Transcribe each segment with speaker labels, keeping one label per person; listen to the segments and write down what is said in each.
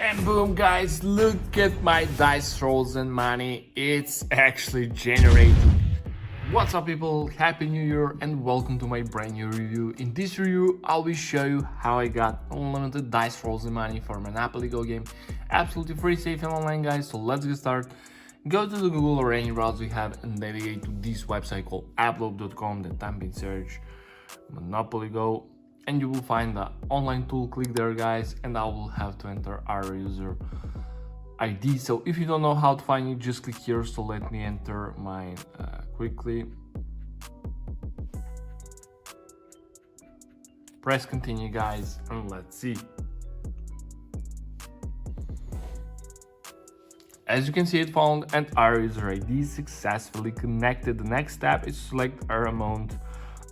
Speaker 1: And boom guys, look at my dice rolls and money, it's actually generating. What's up people, happy new year and welcome to my brand new review. In this review I will show you how I got unlimited dice rolls and money for Monopoly Go game. Absolutely free, safe and online guys, so let's get started. Go to the Google or any browser you have and navigate to this website called apploop.com that type in search Monopoly Go. And you will find the online tool. Click there guys, and I will have to enter our user ID. So if you don't know how to find it, just click here. So let me enter mine quickly. Press continue guys, and let's see. As you can see, it found and our user ID is successfully connected. The next step is to select our amount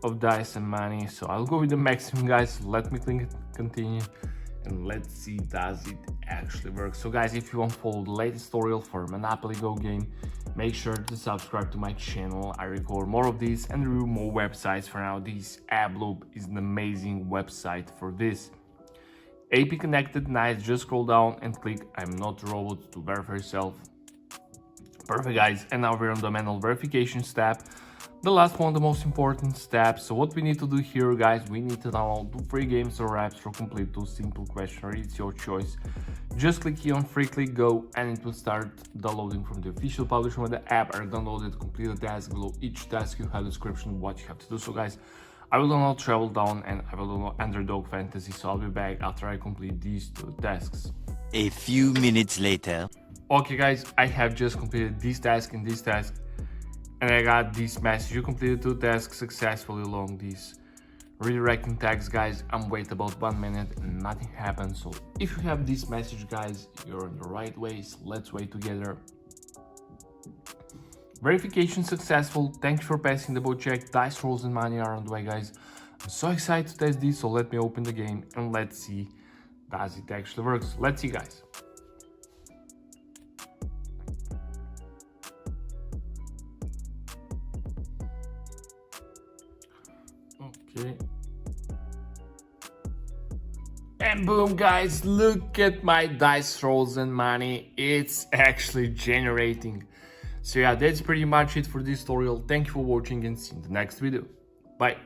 Speaker 1: of dice and money, so I'll go with the maximum guys. Let me click continue and let's see does it actually work. So guys, if you want to follow the latest tutorial for Monopoly Go game, make sure to subscribe to my channel. I record more of these and review more websites. For now, this Apploop is an amazing website for this. AP connected, nice. Just scroll down and click I'm not a robot to verify yourself. Perfect guys, and now we're on the manual verification step. The last one, the most important step. So what we need to do here guys, we need to download 2 free games or apps to complete 2 simple questionnaire. It's your choice. Just click here on free, click go, and it will start downloading from the official publisher. When the app are downloaded, complete the task. Below each task you have a description of what you have to do. So guys, I will download Travel Down and I will download Underdog Fantasy, so I'll be back after I complete these 2 tasks.
Speaker 2: A few minutes later.
Speaker 1: Okay guys, I have just completed this task and this task, and I got this message: you completed 2 tasks successfully along these redirecting tags guys. I'm waiting about 1 minute and nothing happened. So if you have this message guys, you're in the right way, so let's wait together. Verification successful. Thank you for passing the boat check. Dice rolls and money are on the way guys. I'm so excited to test this, so let me open the game and let's see does it actually works. Let's see guys. Okay. And boom guys, look at my dice rolls and money, it's actually generating. So yeah, that's pretty much it for this tutorial. Thank you for watching and see you in the next video. Bye.